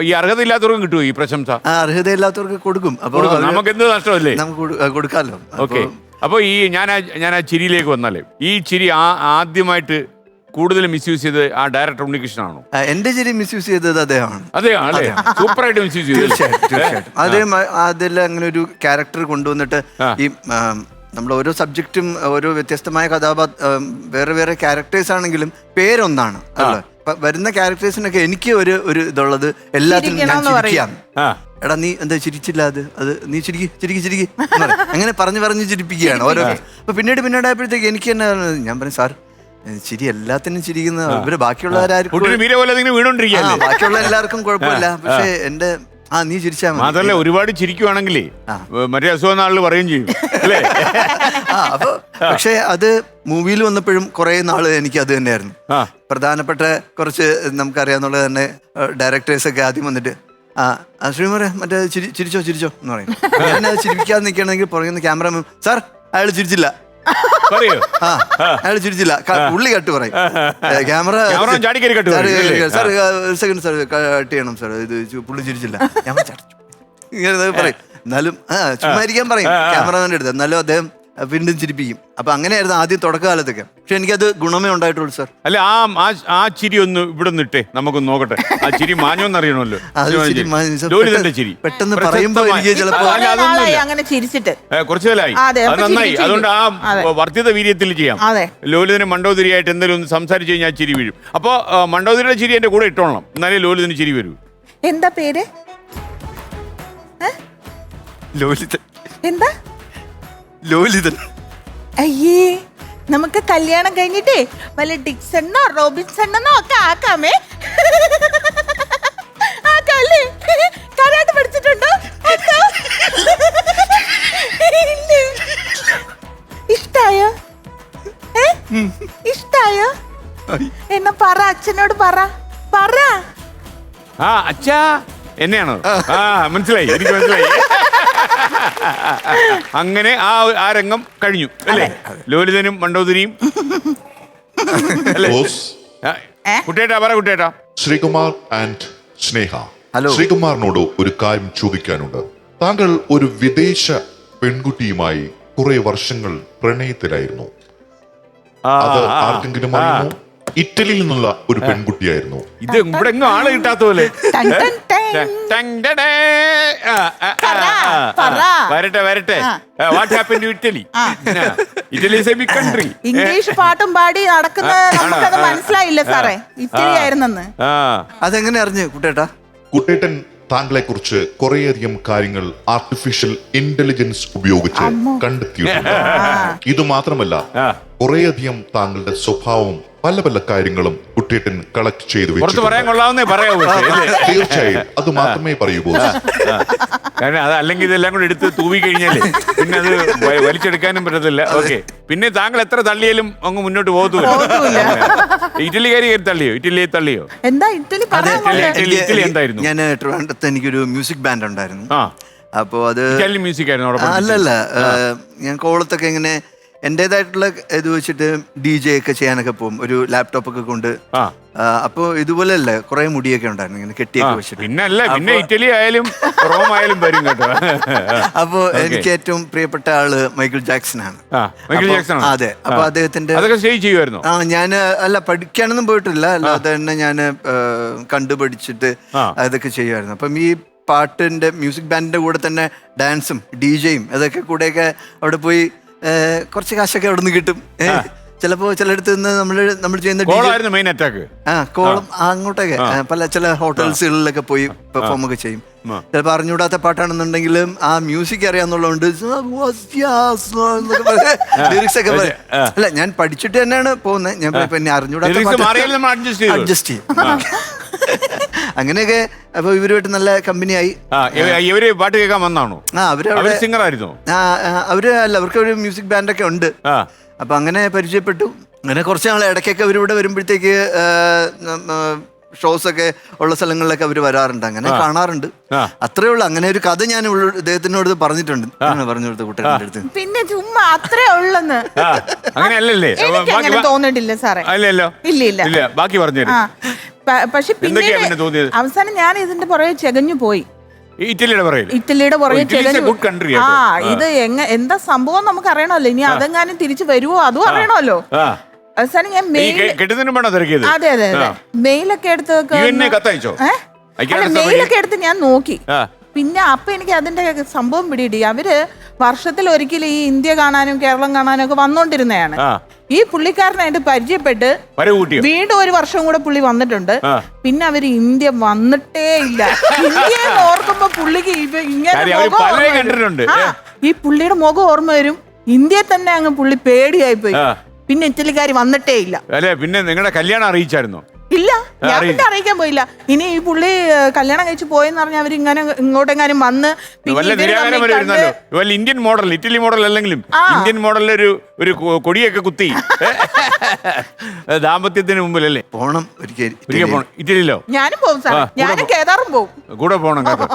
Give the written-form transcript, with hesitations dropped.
ഈ അർഹതയില്ലാത്തവർക്കും കിട്ടുമോ ഈ പ്രശംസ? അർഹതയില്ലാത്തവർക്ക് കൊടുക്കും. അപ്പോൾ നമുക്ക് എന്ത് നഷ്ടമല്ലേ? നമുക്ക് കൊടുക്കാമല്ലോ. ഓക്കെ. അപ്പോൾ ഈ ഞാൻ ആ ചിരിയിലേക്ക് വന്നാലേ, ഈ ചിരി ആദ്യമായിട്ട് കൂടുതൽ മിസ്യൂസ് ചെയ്ത് ആ ഡയറക്ടർ ഉണ്ണികൃഷ്ണനാണോ? എന്റെ ചിരി മിസ്യൂസ് ചെയ്തത് അദ്ദേഹമാണ്. അല്ലേ? സൂപ്പറായിട്ട് മിസ്യൂസ് ചെയ്തു. തീർച്ചയായിട്ടും. അദ്ദേഹം അതിൽ അങ്ങനെ ഒരു ക്യാരക്ടർ കൊണ്ടുവന്നിട്ട് ഈ നമ്മൾ ഓരോ സബ്ജക്റ്റും ഓരോ വ്യത്യസ്തമായ വേറെ വേറെ ക്യാരക്ടേഴ്സ് ആണെങ്കിലും പേരൊന്നാണ് അല്ലേ. വരുന്ന ക്യാരക്ടേഴ്സിനൊക്കെ എനിക്ക് ഒരു ഇതുള്ളത് എല്ലാത്തിനും ഞാൻ ചിരിക്കാം. എടാ നീ എന്താ ചിരിച്ചില്ല, അത് നീ ചിരിക്കി അങ്ങനെ പറഞ്ഞു ചിരിപ്പിക്കുകയാണ് ഓരോ. അപ്പൊ പിന്നീട് ആയപ്പോഴത്തേക്ക് എനിക്ക് തന്നെ ഞാൻ പറഞ്ഞു, സാർ ചിരി എല്ലാത്തിനും ചിരിക്കുന്ന ഇവര് ബാക്കിയുള്ളവരായിരിക്കും, ബാക്കിയുള്ള എല്ലാവർക്കും കുഴപ്പമില്ല, പക്ഷെ എന്റെ നീ ചിരിച്ചാ മാത്രല്ല ഒരുപാട് ചിരിക്കുവാണെങ്കിലേ മറ്റേ അസുഖം നാളിൽ പറയുകയും ചെയ്യും അല്ലേ? അപ്പൊ പക്ഷെ അത് മൂവിയിൽ വന്നപ്പോഴും കുറെ നാള് എനിക്ക് അത് തന്നെയായിരുന്നു പ്രധാനപ്പെട്ട. കുറച്ച് നമുക്കറിയാന്നുള്ളത് തന്നെ ഡയറക്ടേഴ്സ് ഒക്കെ ആദ്യം വന്നിട്ട് ശ്രീമറെ മറ്റേ ചിരിച്ചോ എന്ന് പറയും. ഞാനത് ചിരിപ്പിക്കാതെ നിൽക്കണമെങ്കിൽ പുറകുന്ന ക്യാമറമാൻ, സാർ അയാൾ ചിരിച്ചില്ല, അയാൾ ചിരിച്ചില്ല, ഉള്ളി കട്ട് പറയും. Camera sir second sir cut ചെയ്യണം സാർ, ഇത് പുള്ളി ചിരിച്ചില്ല, ഞാൻ ഇങ്ങനെ പറയും. എന്നാലും ചുമ്മാ ഇരിക്കാൻ പറയും ക്യാമറമാൻ്റെ അടുത്ത്, എന്നാലും അദ്ദേഹം വീണ്ടും ചിരിപ്പിക്കും. അപ്പൊ അങ്ങനെയായിരുന്നു ആദ്യം തുടക്കകാലത്തൊക്കെ. പക്ഷെ എനിക്കത് ഗുണമേ ഉണ്ടായിട്ടുള്ളൂ സാർ. അല്ല ആ ചിരി ഒന്ന് ഇവിടെ നിട്ടേ, നമുക്കൊന്ന് നോക്കട്ടെ ആ ചിരി മാഞ്ഞോന്നറിയണമല്ലോ. പെട്ടെന്ന് പറയുമ്പോ എനിക്ക് ചിലപ്പോ അങ്ങനെ ചിരിച്ചിട്ട് കുറച്ചു കാലമായി, അത് നന്നായി. അതുകൊണ്ട് ആ വർദ്ധിത വീര്യത്തിൽ ചെയ്യാം. ലോലിതന് മണ്ടോദരിയായിട്ട് എന്തെങ്കിലും ഒന്ന് സംസാരിച്ചു കഴിഞ്ഞാൽ ചിരി വീഴും. അപ്പൊ മണ്ടോദരിയുടെ ചിരി എന്റെ കൂടെ ഇട്ടോളണം, എന്നാലേ ലോലിതന് ചിരി വരൂ. എന്താ പേര്? ലോലിതൻ. എന്താ ലോലിതൻ? അയ്യേ, നമുക്ക് കല്യാണം കഴിഞ്ഞിട്ടേ വല്ല ഡിക്സണ്ണോ റോബിൻസണ്ണോ ഒക്കെ ആക്കാമേ. ആക്കാല്ലേ? കരാട്ടെ പഠിച്ചിട്ടുണ്ടോ? ഇഷ്ടായോ? ഇഷ്ടായോ? എന്നാ പറ, അച്ഛനോട് പറ. അച്ഛാ എന്നെയാണോ? മനസ്സിലായി, എനിക്ക് മനസ്സിലായി. അങ്ങനെ ആ രംഗം കഴിഞ്ഞു അല്ലേ? ലോലിതനും മണ്ടോദരിയും. കുട്ടേട്ടാ ശ്രീകുമാർ ആൻഡ് സ്നേഹ, ശ്രീകുമാറിനോട് ഒരു കാര്യം ചോദിക്കാനുണ്ട്. താങ്കൾ ഒരു വിദേശ പെൺകുട്ടിയുമായി കുറെ വർഷങ്ങൾ പ്രണയത്തിലായിരുന്നു. അത് ആർക്കെങ്കിലും അറിയുമോ? ഇറ്റലിയിൽ നിന്നുള്ള ഒരു പെൺകുട്ടിയായിരുന്നു. ഇത് ഇവിടെ ആളെ കിട്ടാത്ത പോലെ. വരട്ടെ. What happened to Italy? Italy is a big country. English പാട്ടും പാടി നടക്കുന്നത് നമുക്കത് മനസ്സിലായില്ല സാറേ, ഇറ്റലി ആയിരുന്നെന്ന്. അതെങ്ങനെ അറിഞ്ഞു കുട്ടേട്ടൻ താങ്കളെ കുറിച്ച് കുറേയധികം കാര്യങ്ങൾ ആർട്ടിഫിഷ്യൽ ഇന്റലിജൻസ് ഉപയോഗിച്ച് കണ്ടെത്തിയിട്ടുണ്ട്. ഇത് മാത്രമല്ല, കുറേയധികം താങ്കളുടെ സ്വഭാവം പല കാര്യങ്ങളും കുട്ടേട്ടൻ കളക്ട് ചെയ്തു വെച്ചു. തീർച്ചയായും അത് മാത്രമേ പറയൂ. അല്ലെങ്കിൽ ഇതെല്ലാം കൂടെ എടുത്ത് തൂവി കഴിഞ്ഞാലേ പിന്നെ അത് വലിച്ചെടുക്കാനും പറ്റത്തില്ല. ഓക്കെ, പിന്നെ താങ്കൾ എത്ര തള്ളിയാലും അങ്ങ് മുന്നോട്ട് പോകത്തുമില്ല. ഇറ്റലിക്കാരി തള്ളിയോ? എന്താ ഇറ്റലി എന്തായിരുന്നു? ഞാൻ ട്രിവാൻഡ്രത്ത് എനിക്കൊരു മ്യൂസിക് ബാൻഡ് ഉണ്ടായിരുന്നു. അപ്പോ അത് മ്യൂസിക് ആയിരുന്നു. അല്ലല്ല, ഞാൻ കോളത്തൊക്കെ ഇങ്ങനെ എന്റേതായിട്ടുള്ള ഇത് വെച്ചിട്ട് DJ ഒക്കെ ചെയ്യാനൊക്കെ പോകും, ഒരു ലാപ്ടോപ്പൊക്കെ കൊണ്ട്. അപ്പൊ ഇതുപോലെ അല്ലേ കുറെ മുടിയൊക്കെ ഉണ്ടായിരുന്നു ഇങ്ങനെ കെട്ടിയൊക്കെ വെച്ചിട്ട്. പിന്നെ ഇറ്റലി ആയാലും റോം ആയാലും വരും കേട്ടോ. അപ്പൊ എനിക്ക് ഏറ്റവും പ്രിയപ്പെട്ട ആള് മൈക്കിൾ ജാക്സൺ ആണ്. അതെ. അപ്പൊ അദ്ദേഹത്തിന്റെ ഞാൻ പഠിക്കാനൊന്നും പോയിട്ടില്ല, അല്ലാതെ തന്നെ ഞാൻ കണ്ടുപഠിച്ചിട്ട് അതൊക്കെ ചെയ്യുമായിരുന്നു. അപ്പം ഈ പാട്ടിന്റെ മ്യൂസിക് ബാൻഡിന്റെ കൂടെ തന്നെ ഡാൻസും DJയും അതൊക്കെ കൂടെയൊക്കെ അവിടെ പോയി കുറച്ച് കാശൊക്കെ അവിടെ നിന്ന് കിട്ടും. ചിലപ്പോ ചിലയിടത്ത് നിന്ന് നമ്മൾ ചെയ്യുന്ന കോളം അങ്ങോട്ടൊക്കെ ചില ഹോട്ടൽസുകളിലൊക്കെ പോയി പെർഫോം ഒക്കെ ചെയ്യും. ചിലപ്പോൾ അറിഞ്ഞൂടാത്ത പാട്ടാണെന്നുണ്ടെങ്കിലും ആ മ്യൂസിക് അറിയാന്നുള്ളതുകൊണ്ട് ലിറിക്സ് ഒക്കെ പറയും. അല്ല, ഞാൻ പഠിച്ചിട്ട് തന്നെയാണ് പോകുന്നത്. ഞാൻ പിന്നെ അറിഞ്ഞൂടാത്ത അഡ്ജസ്റ്റ് ചെയ്യും. അങ്ങനെയൊക്കെ. അപ്പൊ ഇവരുമായിട്ട് നല്ല കമ്പനിയായി. പാട്ട് കേൾക്കാൻ വന്നാണോ? അവരവിടെ സിംഗർ ആയിരുന്നു. അവർക്ക് ഒരു മ്യൂസിക് ബാൻഡൊക്കെ ഉണ്ട്. അപ്പൊ അങ്ങനെ പരിചയപ്പെട്ടു. അങ്ങനെ കുറച്ച് നാൾ ഇടയ്ക്കൊക്കെ അവരിവിടെ വരുമ്പോഴത്തേക്ക് ഷോസ് ഒക്കെ ഉള്ള സ്ഥലങ്ങളിലൊക്കെ അവർ വരാറുണ്ട്, അങ്ങനെ കാണാറുണ്ട്. അത്രേ ഉള്ളു. അങ്ങനെ ഒരു കഥ ഞാൻ ഇദ്ദേഹത്തിനോട് പറഞ്ഞിട്ടുണ്ട്, പറഞ്ഞു കൊടുത്ത കുട്ടികളുടെ അടുത്ത്. പിന്നെ ചുമ്മാ അത്രേ ഉള്ളെന്ന് അങ്ങനെയല്ലേ തോന്നിട്ടില്ല സാറേ. അല്ലല്ലോ, ഇല്ല ബാക്കി പറഞ്ഞു. പക്ഷെ എന്തൊക്കെയാ പിന്നെ പിന്നെ തോന്നിയത്? അവസാനം ഞാൻ ഇതിന്റെ പുറകെ ചെകഞ്ഞു പോയി. ഇറ്റലിയുടെ പറയില്ല, ഇറ്റലിയുടെ പുറകെ ഗുഡ് കൺട്രി. ആ ഇത് എന്താ സംഭവം നമുക്ക് അറിയണമല്ലോ. ഇനി അതെങ്ങാനും തിരിച്ചു വരുവോ അതും അറിയണമല്ലോ. അവസാനം ഞാൻ അതെ അതെ അതെ മെയിലൊക്കെ എടുത്ത് മെയിലൊക്കെ എടുത്ത് ഞാൻ നോക്കി. പിന്നെ അപ്പൊ എനിക്ക് അതിന്റെ സംഭവം പിടിയിടി. അവര് വർഷത്തിൽ ഒരിക്കലും ഈ ഇന്ത്യ കാണാനും കേരളം കാണാനും ഒക്കെ വന്നോണ്ടിരുന്നതാണ്. ഈ പുള്ളിക്കാരനായിട്ട് പരിചയപ്പെട്ട് വീണ്ടും ഒരു വർഷം കൂടെ പുള്ളി വന്നിട്ടുണ്ട്. പിന്നെ അവര് ഇന്ത്യ വന്നിട്ടേ ഇല്ല. ഇന്ത്യ ഓർക്കുമ്പോ പുള്ളിക്ക് ഇങ്ങനെ ഈ പുള്ളിയുടെ മുഖം ഓർമ്മ വരും. ഇന്ത്യയെ തന്നെ അങ്ങ് പുള്ളി പേടിയായി പോയി. പിന്നെ ഇറ്റലിക്കാർ വന്നിട്ടേ ഇല്ല. പിന്നെ നിങ്ങളുടെ കല്യാണം അറിയിച്ചായിരുന്നോ? ഇല്ല, ഞാൻ പിന്നെ അറിയിക്കാൻ പോയില്ല. ഇനി ഈ പുള്ളി കല്യാണം കഴിച്ച് പോയെന്ന് പറഞ്ഞാൽ അവരിങ്ങനെ ഇങ്ങോട്ടെങ്ങാനും വന്ന് ഇന്ത്യൻ മോഡൽ, ഇറ്റലി മോഡൽ അല്ലെങ്കിലും ഇന്ത്യൻ മോഡലിൽ ഒരു കൊടിയൊക്കെ കുത്തി ദാമ്പത്യത്തിന് മുമ്പിലല്ലേ പോണം. ഇറ്റലിയിലോ? ഞാനും പോകും സാർ, ഞാനും കേദാറും പോകും. കൂടെ പോകണം കേട്ടോ.